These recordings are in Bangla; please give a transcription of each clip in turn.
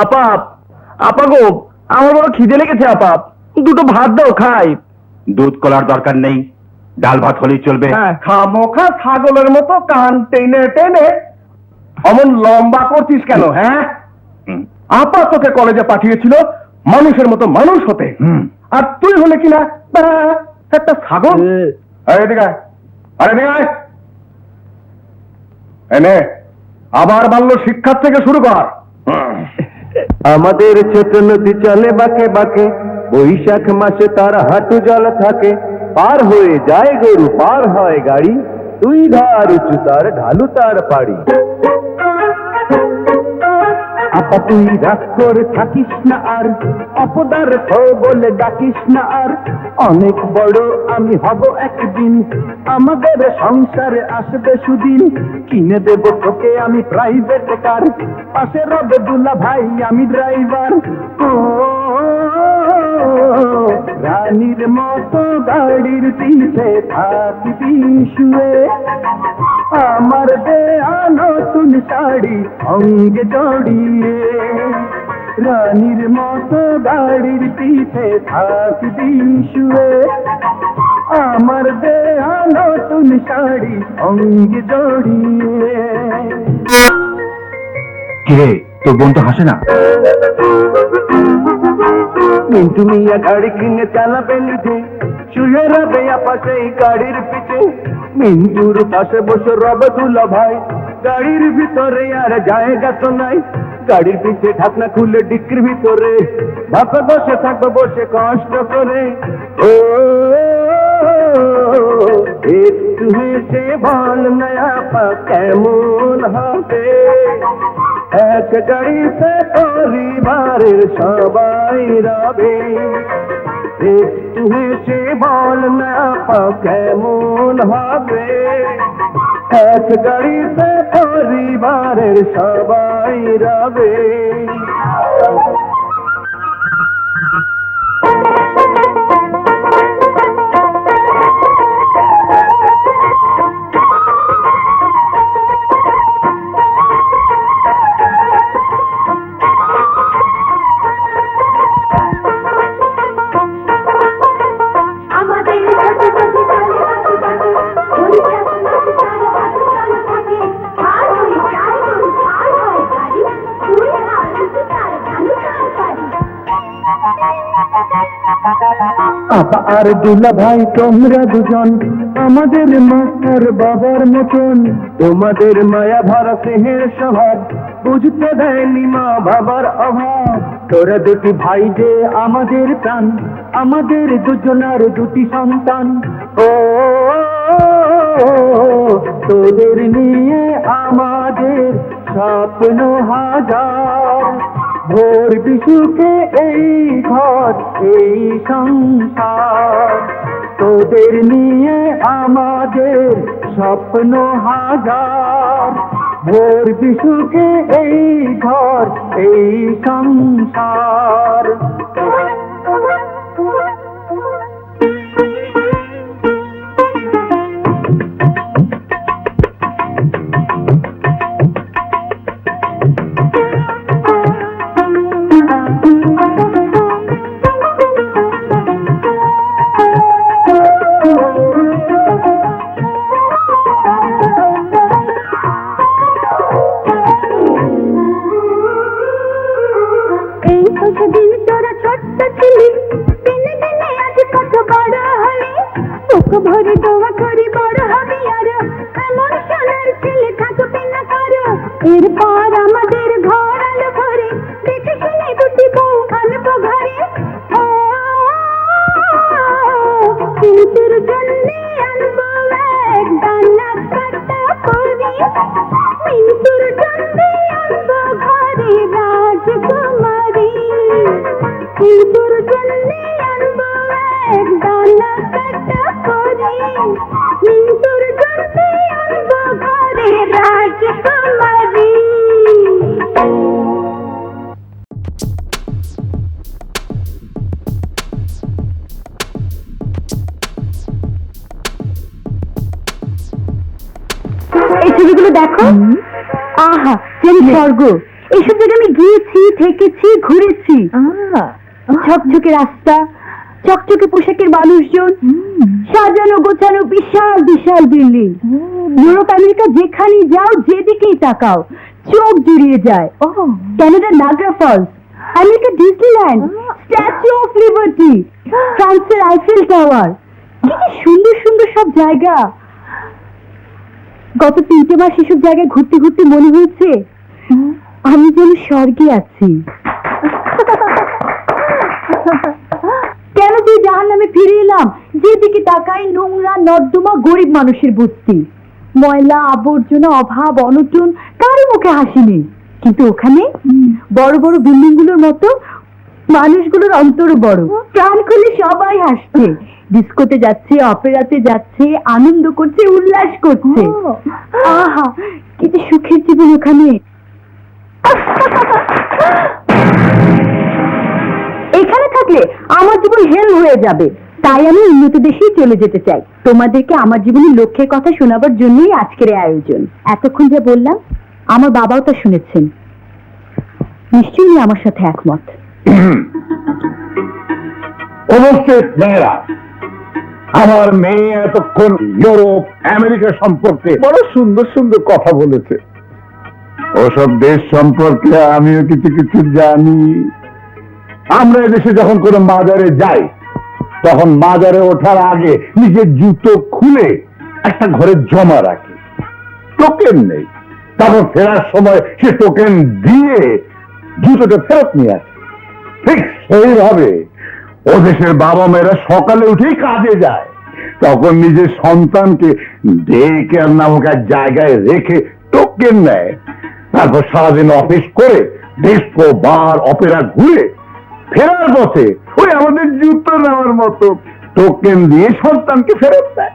আপাপ, আপা গো, আমার বড় খিদে লেগেছে আপাপ, দুটো ভাত দাও খাই। দুধ কলার দরকার নেই, ডাল ভাত হলেই চলবে। খামোখা ছাগলের মতো কান টেনে টেনে অমন লম্বা করছিস কেন? হ্যাঁ, আপা তোকে কলেজে পাঠিয়েছিল মানুষের মতো মানুষ হতে, আর তুই হলে কিনা একটা ছাগল। এনে আবার বাল্য শিক্ষার থেকে শুরু কর। আমাদের ছোট নদী চলে বাঁকে বাঁকে, বৈশাখ মাসে তার হাঁটু জল থাকে। পার হয়ে যায় গরু, পার হয় গাড়ি, তুই ধার উঁচু তার ঢালু তার পাড়ি। আপা তুই রাগ করে থাকিস না আর, অপদার বলে ডাকিস না আর। অনেক বড় আমি হব একদিন, আমাদের সংসারে আসবে সুদিন। কিনে দেব তোকে আমি প্রাইভেট কার, পাশে রবে দুলা ভাই আমি ড্রাইভার। রানীর মতো গাড়ির পিছে থাকবি শুয়ে, আমার দেয়া নতুন শাড়ি অঙ্গে জড়িয়ে। রানীর মতো গাড়ির পিছে থাকবি শুয়ে, আমার দেয়া নতুন শাড়ি অঙ্গে জড়িয়ে। কিরে, তোর বোন তো হাসে না। মিন্টু মিয়া গাড়ি কিনে চালাবে নিজে, শুয়ে রবে আপা সেই গাড়ির পিছে। মিন্টুর পাশে বসে রবে দুলা ভাই, গাড়ির ভিতরে আর জায়গা তো নাই। গাড়ির পিছে ঢাকনা খুলে ডিক্কির ভিতরে ভাপে বসে থাকবে বসে কষ্ট করে। ও একটু হেসে বল না আপা কেমন হবে, এক গাড়িতে পরিবারের সবাই রবে। একটু হেসে বল না আপা কেমন হবে, এক গাড়িতে পরিবারের সবাই রবে। আপা আর দুলা ভাই তোমরা দুজন আমাদের মাস্টার বাবার মতন। তোমাদের মায়া ভরা স্নেহের স্বভাব বুঝতে দেয়নি মা বাবার অভাব। তোরা দুটি ভাই যে আমাদের প্রাণ, আমাদের দুজনার দুটি সন্তান। ও তোদের নিয়ে আমাদের স্বপ্ন হাজার, ভোর বিশুকে এই ঘর এই সংসার। তোদের নিয়ে আমাদের স্বপ্ন হাজার, ভোর বিশুকে এই ঘর এই সংসার। ভরে দোয়া করি বড় হবে আর এমন সোনার ছেলে থাকবে না কারো। এরপর আমাদের ঘর আলো ভরে, দেখে শুনে দুটি বউ আনবো ঘরে। কিন্তু জন্যে আনবো এক ডানা কাটা পরি, মিন্টুর জন্যে আনবো ঘরে রাজকুমারী। মিন্টুর জন্যে আনবো এক ডানা কাটা পরি, মিন্টুর জন্যে আনবো ঘরে রাজকুমারী। এই ছবিগুলো দেখো, আহা যেন স্বর্গ। এইসব জায়গায় আমি গিয়েছি থেকেছি, ঘুরেছি। ঝকঝকে রাস্তা, চকচকে পোশাকের মানুষজন, সাজানো গোছানো বিশাল বিশাল বিল্ডিং। ইউরোপ আমেরিকা যেখানে যাও, যেদিকেই তাকাও চোখ জুড়িয়ে যায়। ক্যানাডার Niagara Falls, America Disneyland, Statue of Liberty, ফ্রান্সের আইফেল টাওয়ার, কি কি সুন্দর সুন্দর সব জায়গা। গত 3 মাস এসব জায়গায় ঘুরতে ঘুরতে মনে হয়েছে আমি যেন স্বর্গে আছি। কেন যে জাহান্নামে ফিরে এলাম, যেদিকে তাকাই নোংরা নর্দমা, গরিব মানুষের বস্তি, ময়লা আবর্জনা, অভাব অনটন, কারো মুখে হাসি নেই। কিন্তু ওখানে বড় বড় বিল্ডিং গুলোর মতো মানুষগুলোর অন্তর বড়, প্রাণ খুলে সবাই হাসছে, ডিস্কোতে যাচ্ছে, অপেরাতে যাচ্ছে, আনন্দ করছে, উল্লাস করছে। আহা, কি যে সুখের জীবন ওখানে। এখানে থাকলে আমার জীবন হেল হয়ে যাবে, তাই আমি উন্নত দেশেই চলে যেতে চাই। তোমাদেরকে আমার জীবনের লক্ষ্যের কথা শোনাবার জন্যই আজকের এই আয়োজন। এতক্ষণ যা বললাম আমার বাবাও তা শুনেছেন, নিশ্চয়ই আমার সাথে একমত। উপস্থিত মেয়েরা, আমার মেয়ে এতক্ষণ ইউরোপ আমেরিকা সম্পর্কে বড় সুন্দর সুন্দর কথা বলেছে। ওসব দেশ সম্পর্কে আমিও কিছু কিছু জানি। আমরা এদেশে যখন কোনো বাজারে যাই, তখন বাজারে ওঠার আগে নিজের জুতো খুলে একটা ঘরে জমা রাখি, টোকেন নেই। তারপর ফেরার সময় সে টোকেন দিয়ে জুতোটা ফেরত নিয়ে আসে। ঠিক সেইভাবে ও দেশের বাবা মায়েরা সকালে উঠেই কাজে যায়, তখন নিজের সন্তানকে ডে কেয়ার নামক এক জায়গায় রেখে টোকেন নেয়। তারপর সারাদিন অফিস করে ডিস্কো বার অপেরা ঘুরে ফেরার পথে ওই আমাদের জুতো নেওয়ার মতো টোকেন দিয়ে সন্তানকে ফেরত দেয়।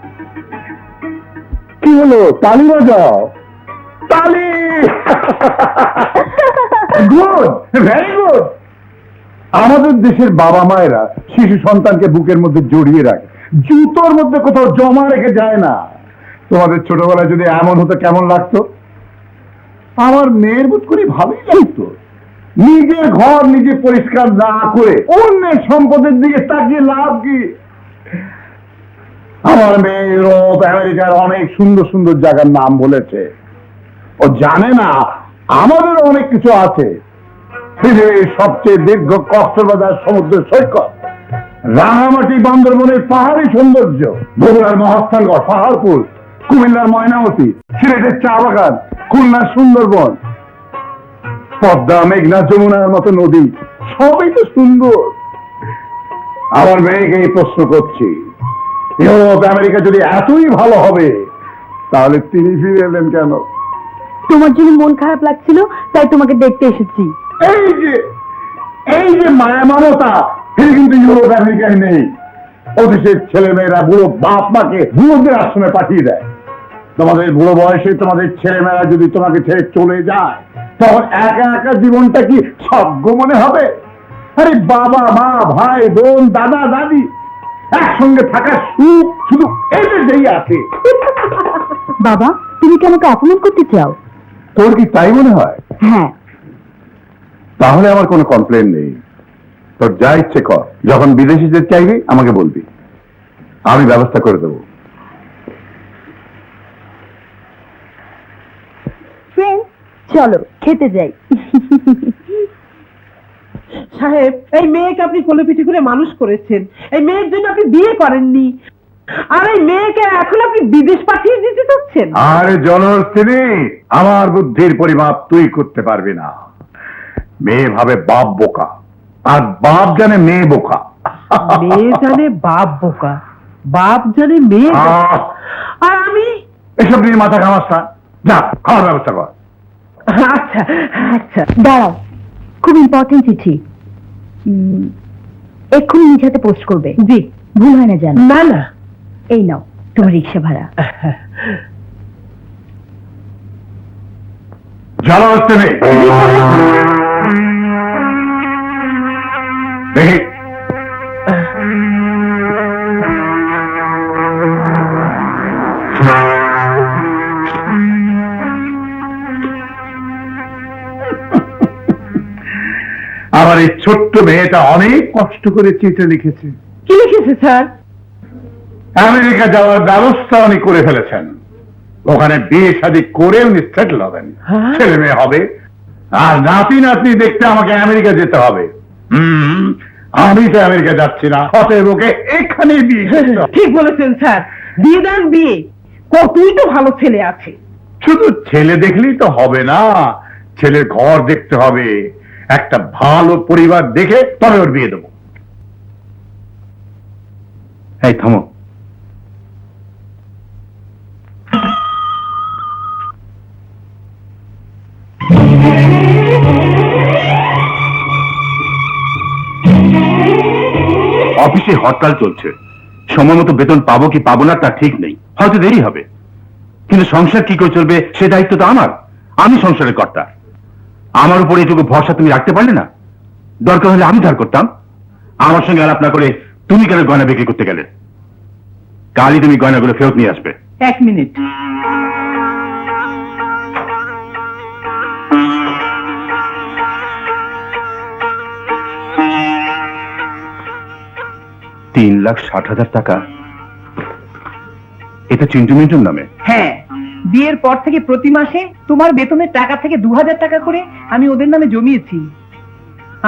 কি হলো, তালি বাজাও, তালি। Good, very good. আমাদের দেশের বাবা মায়েরা শিশু সন্তানকে বুকের মধ্যে জড়িয়ে রাখে, জুতোর মধ্যে কোথাও জমা রেখে যায় না। তোমাদের ছোটবেলায় যদি এমন হতো কেমন লাগতো? আমার মেয়ের বোধ করি ভালোই লাগতো। নিজের ঘর নিজে পরিষ্কার না করে অন্যের সম্পদের দিকে তাকিয়ে লাভ কি? আমার মেয়ে ইউরোপ আমেরিকার অনেক সুন্দর সুন্দর জায়গার নাম বলেছে। ও জানে না আমাদের অনেক কিছু আছে। পৃথিবীর সবচেয়ে দীর্ঘ কক্সবাজার সমুদ্র সৈকত, রাঙামাটি বান্দরবনের পাহাড়ি সৌন্দর্য, বগুড়ার মহাস্থানগড় পাহাড়পুর, কুমিল্লার ময়নামতি, সিলেটের চা বাগান, খুলনার সুন্দরবন, পদ্মা মেঘনা যমুনার মতো নদী, সবই তো সুন্দর। আমার মেয়েকে এই প্রশ্ন করছি, ইউরোপ আমেরিকা যদি এতই ভালো হবে, তাহলে তিনি ফিরে এলেন কেন? তোমার জন্য মন খারাপ লাগছিল, তাই তোমাকে দেখতে এসেছি। এই যে মায়া মমতা, এটা কিন্তু ইউরোপ আমেরিকায় নেই। ওদেশের ছেলে মেয়েরা বুড়ো বাপ মাকে বুড়োদের আশ্রমে পাঠিয়ে দেয়। তোমাদের বুড়ো বয়সে তোমাদের ছেলে মেয়েরা যদি তোমাকে ছেড়ে চলে যায়, তখন একা একা জীবনটা কি স্বর্গ মনে হবে? আরে বাবা মা ভাই বোন দাদা দাদি একসঙ্গে থাকার সুখ শুধু এদেশেই আছে। বাবা, তুমি কি আমাকে অপমান করতে চাও? তোর কি তাই মনে হয়? হ্যাঁ। তাহলে আমার কোনো কমপ্লেন নেই। তোর যা ইচ্ছে কর, যখন বিদেশি যেতে চাইবি আমাকে বলবি, আমি ব্যবস্থা করে দেবো। ফ্রেন্ড, চলো খেতে যাই। সাহেব, এই মেয়েকে আপনি কোলে পিঠে করে মানুষ করেছেন, এই মেয়ের জন্য আপনি বিয়ে করেননি, আর এই মেয়েকে এখন আপনি বিদেশ পাঠিয়ে দিতে চাচ্ছেন। আরে জনস্তিনী, আমার বুদ্ধির পরিমাপ তুই করতে পারবি না। মেয়ে ভাবে বাপ বোকা, আর বাপ জানে মেয়ে বোকা। মেয়ে জানে বাপ বোকা, বাপ জানে মেয়ে বোকা। আর আমি এসব নিয়ে মাথা ঘামাস না, যা খাওয়ার ব্যবস্থা কর। আচ্ছা আচ্ছা। দাঁড়াও, খুব ইম্পর্টেন্ট চিঠি, এক্ষুনি নিজ পোস্ট করবে। জি, ভুল হয় না জানো? না না। এই নাও তোমার রিক্সা ভাড়া। জনস্তিনী, দেখি আমার এই ছোট্ট মেয়েটা অনেক কষ্ট করে চিঠি লিখেছে। কি লিখেছে স্যার? আমেরিকা যাওয়ার ব্যবস্থা উনি করে ফেলেছেন। ওখানে বিয়ে শাদী করে উনি সেটেল হবেন, হ্যাঁ? ছেলে মেয়ে হবে, আর নাতি নাতনি দেখতে আমাকে আমেরিকা যেতে হবে। আমি তো আমেরিকা যাচ্ছি না, অতএব ওকে এখানে বিয়ে করতে হবে। ঠিক বলেছেন স্যার, বিয়ে দেন বিয়ে। কতই তো ভালো ছেলে আছে। শুধু ছেলে দেখলেই তো হবে না, ছেলের ঘর দেখতে হবে। একটা ভালো পরিবার দেখে তবে ওর বিয়ে দেবো। এই থামো। অফিসে হরতাল চলছে, সময় মতো বেতন পাবো কি পাবো না তা ঠিক নেই, হয়তো দেরি হবে, কিন্তু সংসার কি করে চলবে সে দায়িত্ব তো আমার। আমি সংসারের কর্তা, আমার উপরে এটুকু ভরসা তুমি রাখতে পারলে না? দরকার হলে আমি ধার করতাম। আমার সঙ্গে আলাপ না করে তুমি কেন গয়না বিক্রি করতে গেলে? কালই তুমি গয়নাগুলো ফেরত নিয়ে আসবে। 1 মিনিট। $3,60,000 এটা চিন্টু মিন্টুর নামে? হ্যাঁ, বিয়ের পর থেকে প্রতি মাসে তোমার বেতনের টাকা থেকে 2000 টাকা করে আমি ওদের নামে জমিয়েছি,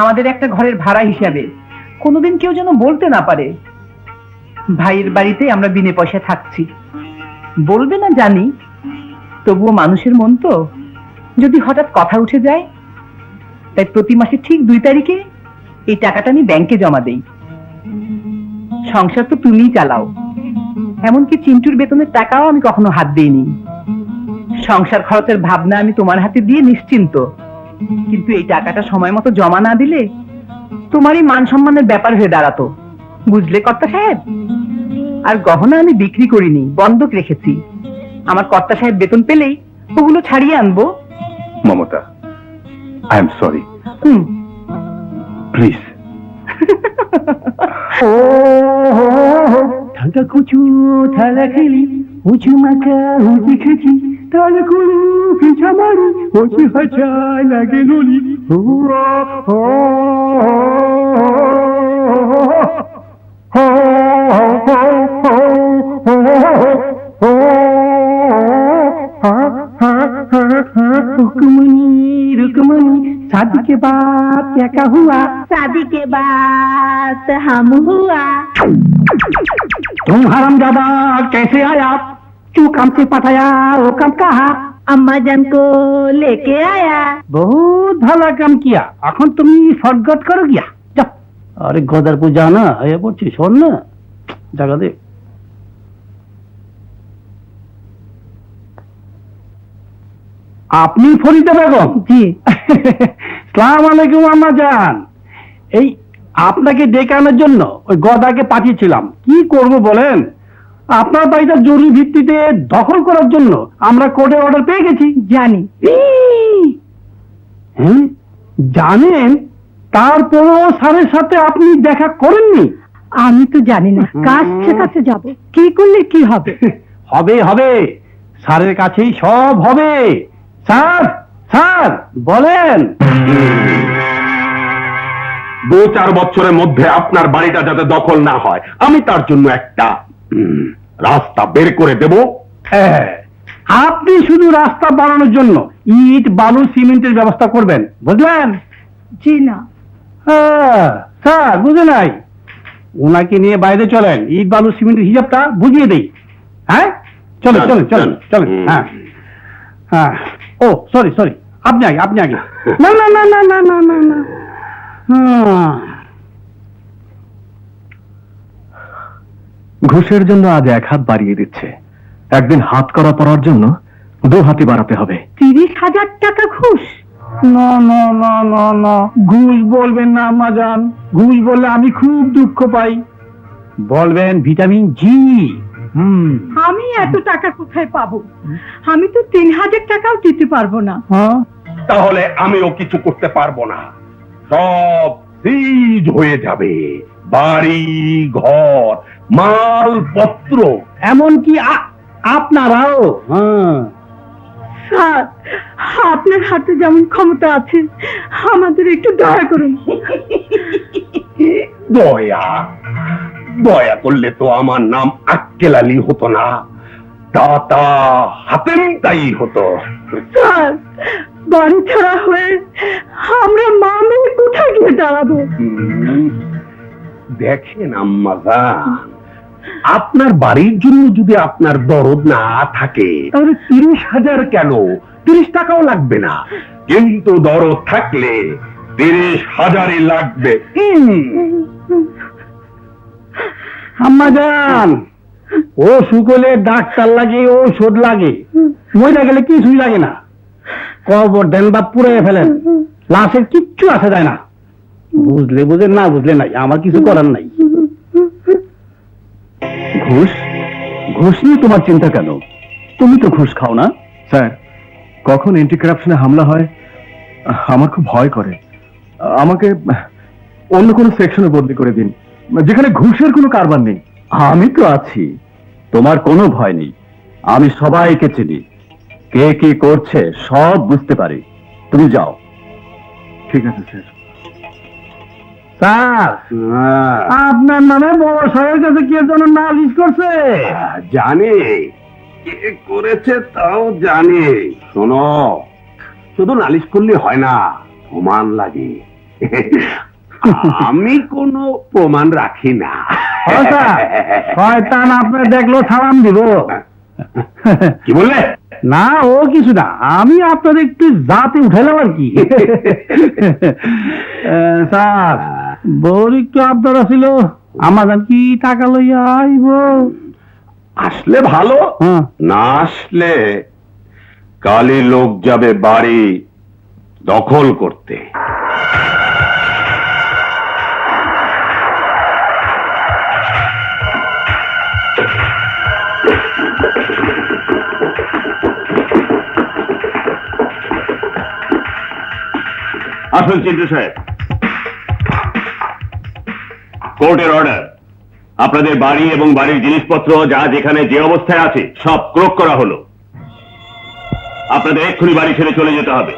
আমাদের একটা ঘরের ভাড়া হিসাবে। কোনোদিন কেউ যেন বলতে না পারে ভাইয়ের বাড়িতে আমরা বিনে পয়সায় থাকছি। বলবে না জানি, তবুও মানুষের মন তো, যদি হঠাৎ কথা উঠে যায়, তাই প্রতি মাসে ঠিক 2 তারিখে এই টাকাটা আমি ব্যাংকে জমা দেই। সংসার তো তুমিই চালাও, এমনকি চিন্টুর বেতনের টাকাও আমি কখনো হাত দিইনি। সংসার খরচের ভাবনা আমি তোমার হাতে দিয়ে নিশ্চিন্ত, কিন্তু এই টাকাটা সময় মতো জমা না দিলে তোমারই মান সম্মানের ব্যাপার হয়ে দাঁড়াতো, বুঝলে কর্তা সাহেব? আর গহনা আমি বিক্রি করিনি, বন্ধক রেখেছি। আমার কর্তা সাহেব বেতন পেলেই ওগুলো ছাড়িয়ে আনবো। Mamata, I am sorry, hmm. Please. থাকা কুচু থালা খেলি, উঁচু মাখা উঁচি খেছি, তালা কুলু পিছা মারি, উঁচু হাঁচায় লাগে ললি। रुकमनी रुकमनी शादी के बाद क्या क्या हुआ? शादी के बाद हम हुआ। तुम हरामजादा कैसे आया? क्यों काम से पठाया? वो काम कहा? अम्मा जान को लेके आया। बहुत ভালো কাম কিয়া। এখন তুমি শর্টকাট করো গিয়া। যাও। আরে গদার পূজা না, এ বলছি শোন না। জায়গা দে। আপনি ফরিদা বেগম? জি। সালাম আলাইকুম আম্মা জান। এই আপনাকে ডেকে আনার জন্য ওই গদাকে পাঠিয়েছিলাম। কি করব বলেন? আপনার বাড়িটা জরুরি ভিত্তিতে দখল করার জন্য আমরা কোর্টে অর্ডার পেয়ে গেছি। জানি। হ্যাঁ জানেন, তারপরও স্যারের সাথে আপনি দেখা করেননি? আমি তো জানি না কাছে কাছে যাব, কি করলে কি হবে? হবে হবে, স্যারের কাছেই সব হবে। স্যার স্যার বলেন। 2-4 বছরের মধ্যে আপনার বাড়িটা যাতে দখল না হয়, আমি তার জন্য একটা রাস্তা বের করে দেব। হ্যাঁ, আপনি শুধু রাস্তা বানানোর জন্য ইট বালু সিমেন্টের ব্যবস্থা করবেন, বুঝলেন? জি না। হ্যাঁ, স্যার বুঝে নাই, ওনাকে নিয়ে বাইরে চলেন, ইট বালু সিমেন্টের হিসাবটা বুঝিয়ে দেই। হ্যাঁ চলেন চলেন চলেন চলেন। হ্যাঁ হ্যাঁ, ও সরি সরি, আপনি আগে আপনি আগে। না না না না না না না না। ঘুষের জন্য আজ 1 হাত বাড়িয়ে দিচ্ছে, একদিন হাত করা পড়ার জন্য 2 হাতই বাড়াতে হবে। 30,000 টাকা ঘুষ? না না না না না, ঘুষ বলবেন না আম্মা জান। ঘুষ বললে আমি খুব দুঃখ পাই। বলবেন ভিটামিন জি। আমি এত টাকা কোথায় পাবো? আমি তো 3,000 টাকাও দিতে পারবো না। হ্যাঁ, তাহলে আমিও কিছু করতে পারবো না, সব সিজ হয়ে যাবে। বাড়ি ঘর মালপত্র, এমনকি আপনারাও। হ্যাঁ, স্যার, আপনার হাতে যেমন ক্ষমতা আছে, আমাদের একটু দয়া করুন। দয়া দয়া করলে তো আমার নাম আক্কেল আলী হতো না, দাতা হাতেম তাই হতো। স্যার, বাড়ি ছাড়া হয়ে আমরা মা মেয়ে কোথায় গিয়ে দাঁড়াবো? দেখেন আম্মাজান, আপনার বাড়ির জন্য যদি আপনার দরদ না থাকে তাহলে 30,000 কেন, 30 টাকাও লাগবে না, কিন্তু দরদ থাকলে 30,000 লাগবে। আম্মাজান, ও সুকলে ডাক্তার লাগে, ঔষধ লাগে, মইরা গেলে কিছুই লাগে না। কবর দেন বা পুড়ে ফেলেন, লাশের কিচ্ছু আসে যায় না। বুঝলে বুঝে, না বুঝলে নাই, আমার কিছু করার নাই। ঘুষ ঘুষ নিয়ে তোমার চিন্তা কেন? তুমি তো ঘুষ খাও না। স্যার, কখন এন্টি কারাপশনে হামলা হয় আমার খুব ভয় করে। আমাকে অন্য কোনো সেকশনে বদলি করে দিন, যেখানে ঘুষের কোনো কারবার নেই। আমি তো আছি, তোমার কোনো ভয় নেই। আমি সবাইকে চিনি, কে কি করছে সব বুঝতে পারি। তুমি যাও। ঠিক আছে স্যার। স্যার, আপনার নামে বড় সাহেবের কাছে কে যেন নালিশ করছে। জানে কে করেছে তাও জানে। শোনো, শুধু নালিশ করলে হয় না, প্রমাণ লাগে। আমি কোনো প্রমাণ রাখি না। শয়তান আপনার দেখলো সালাম দিব। কি বললে? না, ও কিছু না, আমি আপনার একটু জাতে উঠালাম আর কি। স্যার, বউর একটু আবদার ছিল, আমার কি টাকা লইয়া আইব? আসলে ভালো, হ্যাঁ। না আসলে কালই লোক যাবে বাড়ি দখল করতে। আসুন চিন্টু সাহেব, কোর্টের অর্ডার। আপনাদের বাড়ি এবং বাড়ির জিনিসপত্র যা যেখানে যে অবস্থায় আছে সব ক্রোক করা হলো। আপনাদের এক্ষুনি বাড়ি ছেড়ে চলে যেতে হবে।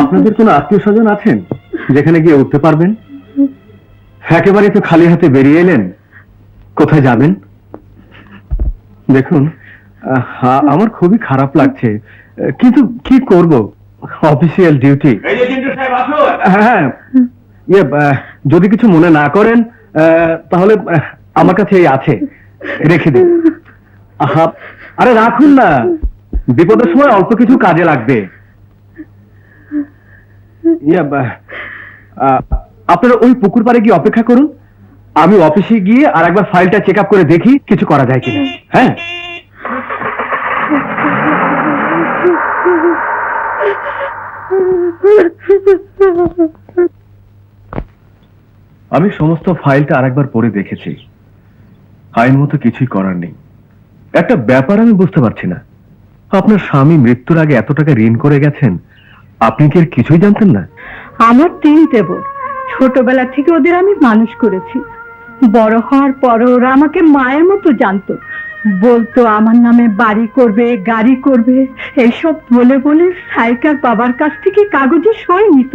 আপনাদের কোনো আত্মীয় স্বজন আছেন যেখানে গিয়ে উঠতে পারবেন? একেবারে তো খালি হাতে বেরিয়ে এলেন, কোথায় যাবেন? দেখুন, আমার খুবই খারাপ লাগছে, কিন্তু কি করব, অফিসিয়াল ডিউটি। এই যে চিন্টু সাহেব, আসুন। হ্যাঁ, যদি কিছু মনে না করেন তাহলে আমার কাছে এই আছে, রেখে দিন। আরে রাখুন না, বিপদের সময় অল্প কিছু কাজে লাগবে। আপনারা ওই পুকুর পাড়ে গিয়ে অপেক্ষা করুন, আমি অফিসে গিয়ে আর একবার ফাইলটা চেক আপ করে দেখি কিছু করা যায় কিনা। হ্যাঁ, আমি সমস্ত ফাইলটা আরেকবার পড়ে দেখেছি, আইন মতো কিছুই করার নেই। একটা ব্যাপার আমি বুঝতে পারছি না, আপনার স্বামী মৃত্যুর আগে এত টাকা ঋণ করে গেছেন, আপনি কি আর কিছুই জানতেন না? আমার 3 দেবর, ছোটবেলা থেকে ওদের আমি মানুষ করেছি। বড় হওয়ার পর ওরা আমাকে মায়ের মতো জানতো, বলতো আমার নামে বাড়ি করবে, গাড়ি করবে, এইসব বলে বলে সাইকার বাবার কাছ থেকে কাগজে সই নিত।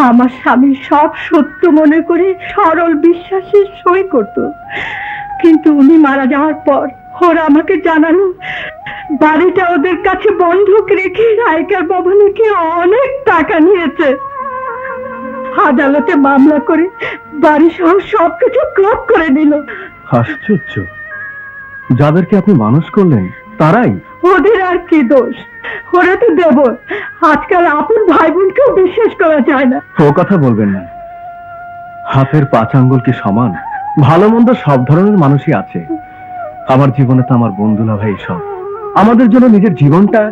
আমার স্বামী সব সত্য মনে করে সরল বিশ্বাসে সই করত, কিন্তু উনি মারা যাওয়ার পর ওরা আমাকে জানালো বাড়িটা ওদের কাছে বন্ধক রেখে সাইকার বাবা নাকি অনেক টাকা নিয়েছে। আদালতে মামলা করে বাড়ি সহ সবকিছু ক্লোজ করে দিল। আশ্চর্য, যাদেরকে আপনি মানুষ করলেন তারাই? ওদের আর কি দোষ, ওরা তো দেব। আজকাল আপন ভাই বোনকেও বিশ্বাস করা যায় না। ও কথা বলবেন না, হাতের 5 আঙ্গুল কি সমান? ভালো মন্দ সব ধরনের মানুষই আছে। আমার জীবনে তো আমার বন্ধুলা ভাই সব, আমাদের জন্য নিজের জীবনটা।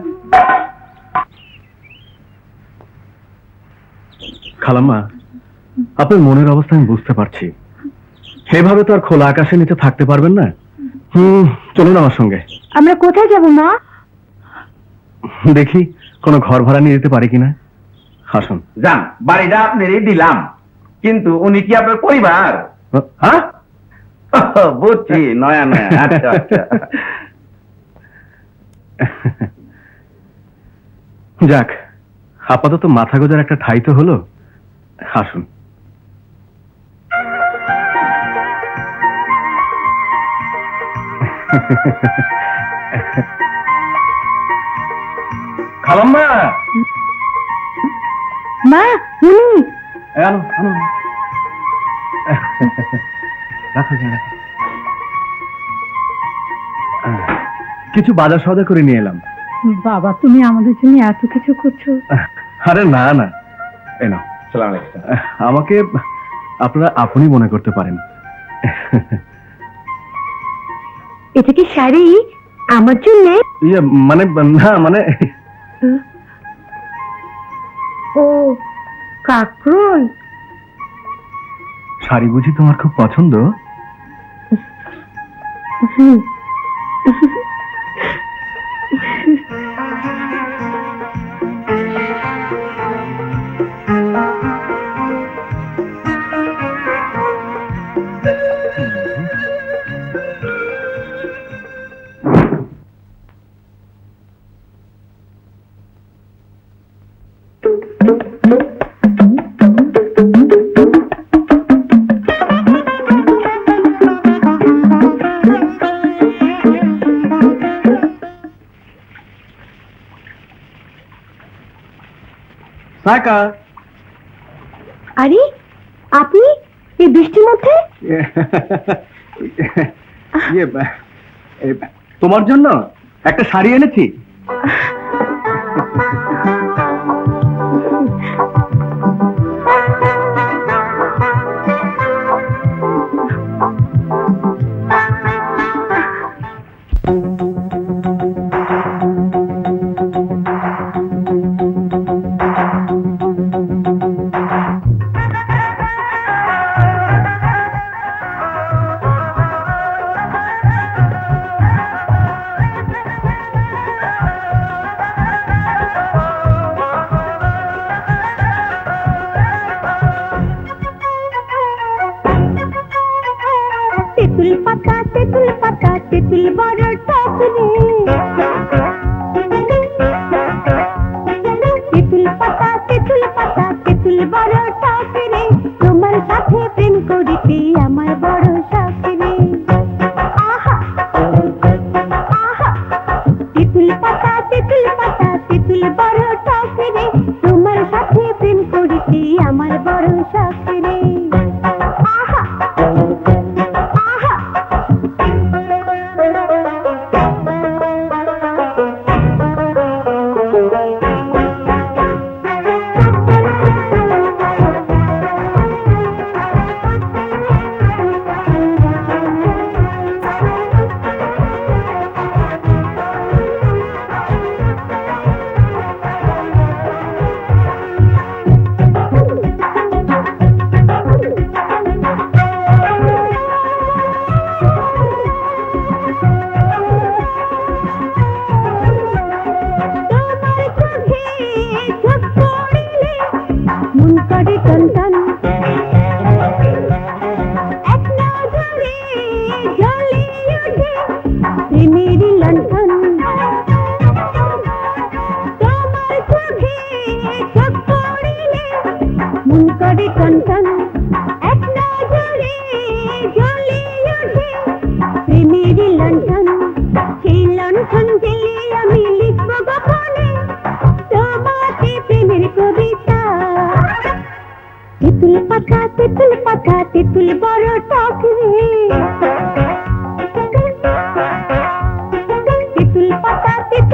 খালাম্মা, আপনার মনের অবস্থা আমি বুঝতে পারছি। সেভাবে তো আর খোলা আকাশের নিচে থাকতে পারবেন না। চলুন আমার সঙ্গে। আমরা কোথায় যাব মা? দেখি কোনো ঘর ভাড়া নিয়ে যেতে পারি কিনা। আসুন। যান, বাড়িটা আপনারই দিলাম, কিন্তু উনি কি আপনার পরিবার? হ্যাঁ, বুঝছি, নয়া নয়া। আচ্ছা আচ্ছা। যাক, আপাতত মাথা গোজার একটা ঠাই তো হলো। আসুন। খালাম্মা, মা, উনি আনো আনো। রাখো এখানে, রাখো। কিছু বাজার সওদা করে নিয়ে এলাম। বাবা, তুমি আমাদের জন্য এত কিছু করছো। আরে না না, এই নাও। সালাম আলাইকুম। আমাকে আপনারা আপনি মনে করতে পারেন। এটা কি শাড়ি আমার জন্য? ইয়ে মানে না, মানে ও কাকরোল। শাড়ি বুঝি তোমার খুব পছন্দ? সাকা, আরে আপনি এই বৃষ্টির মধ্যে? ইয়ে, তোমার জন্য একটা শাড়ি এনেছি। তেঁতুল পাতা, তেঁতুল পাতা, তেঁতুল বড় টক রে। তেঁতুল পাতা, তেঁতুল পাতা, তেঁতুল বড় টক রে। তোমার সাথে প্রেম করিতে আমার বড় শখ রে। আহা আহা, তেঁতুল পাতা, তেঁতুল পাতা, তেঁতুল বড় টক রে। তোমার সাথে প্রেম করিতে আমার বড় শখ রে। আহা তেঁতুল পাতা, তেঁতুল পাতা, তেঁতুল বড় টক রে। তেঁতুল পাতা, তেঁতুল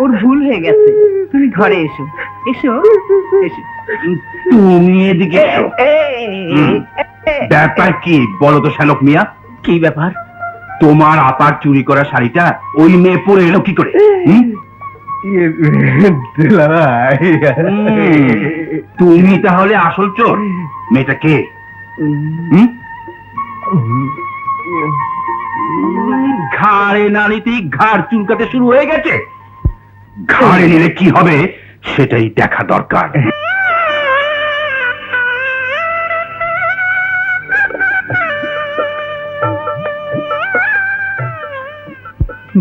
ওর ভুল হয়ে গেছে। তুমি ঘরে এসো, এসো, এসো। তুমি এদিকে এসো। ব্যাপার কি বলো তো শ্যালক মিয়া? কি ব্যাপার? তোমার আপার চুরি করা শাড়িটা ওই মেয়ে পরে এলো কি করে? হুম? তুমি তাহলে আসল চোর? মেয়েটা কে? হুম? ঘাড়ে না নিতেই ঘাড় চুলকাতে শুরু হয়ে গেছে। ঘাড়ে নিলে কি হবে সেটাই দেখা দরকার।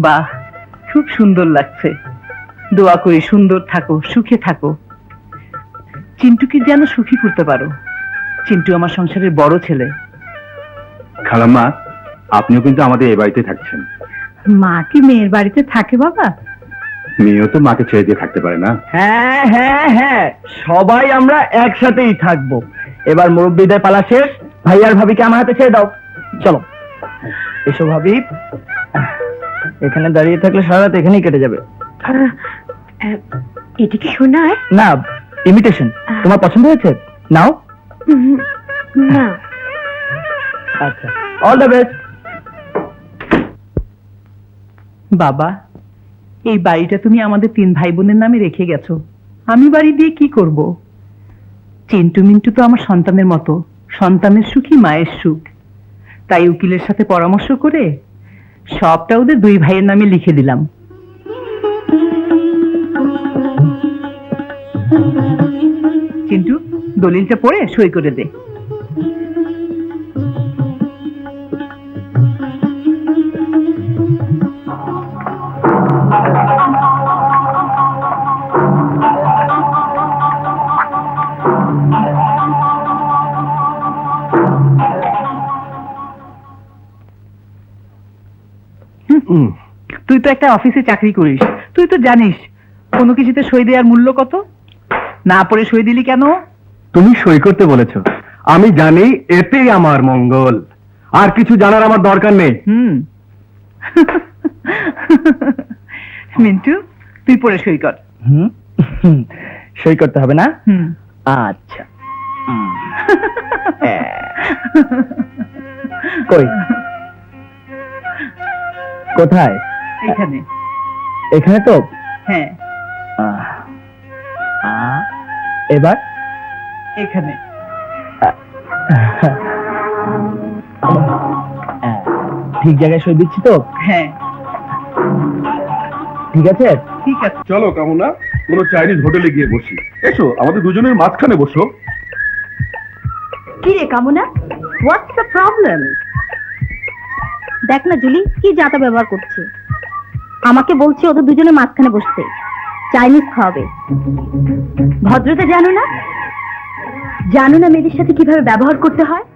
বাহ, খুব সুন্দর লাগছে। দোয়া করি সুন্দর থাকো, সুখে থাকো। চিন্টুকে যেন সুখী করতে পারো। চিন্টু আমার সংসারের বড় ছেলে। খালাম্মা, আপনিও কিন্তু আমাদের এই বাড়িতে থাকছেন। মা কি মেয়ের বাড়িতে থাকে বাবা? মেয়েও তো মাকে ছেড়ে দিয়ে থাকতে পারে না। হ্যাঁ হ্যাঁ হ্যাঁ, সবাই আমরা একসাথেই থাকবো। এবার মুরব্বিদের পালা শেষ। ভাই আর ভাবিকে আমার হাতে ছেড়ে দাও। চলো এসো ভাবি। এখানে দাঁড়িয়ে থাকলে সারা রাত এখানেই কেটে যাবে। এটা কি শোনায়? না, ইমিটেশন। তোমার পছন্দ হয়েছে? নাও। না। আচ্ছা, অল দ্য বেস্ট। বাবা, এই বাড়িটা তুমি আমাদের 3 ভাই বোনের নামে রেখে গেছো। আমি বাড়ি দিয়ে কি করব? চিন্টু মিন্টু তো আমার সন্তানের মতো। সন্তানের সুখই মায়ের সুখ। তাই উকিলের সাথে পরামর্শ করে সবটা ওদের 2 ভাইয়ের নামে লিখে দিলাম। চিন্টু, দলিলটা পড়ে সই করে দে। তুই তো একটা অফিসে চাকরি করিস, তুই তো জানিস কোনো কিছুতে সই দেওয়ার মূল্য কত। না পড়ে সই দিলি কেন? তুমি সই করতে বলেছো, আমি জানি এতেই আমার মঙ্গল। আর কিছু জানার আমার দরকার নেই। মিন্টু, তুই পড়ে সই কর। সই করতে হবে না? হুম। আচ্ছা। কই, কোথায়? এখানে। এখানে তো। হ্যাঁ, এবার এখানে। ঠিক জায়গায় সই দিচ্ছি তো? হ্যাঁ, ঠিক আছে। ঠিক আছে। চলো কামনা, কোনো চাইনিজ হোটেলে গিয়ে বসি। এসো, আমাদের দুজনের মাঝখানে বসো। কি রে কামনা, হোয়াটস দ্য প্রবলেম? দেখ না জুলি, কি যাতা ব্যবহার করছে। আমাকে বলছে ওদের দুজনের মাঝখানে বসতে, চাইনিজ খাওয়াবে। ভদ্রতা জানো না? জানো না মেয়েদের সাথে কিভাবে ব্যবহার করতে হয়?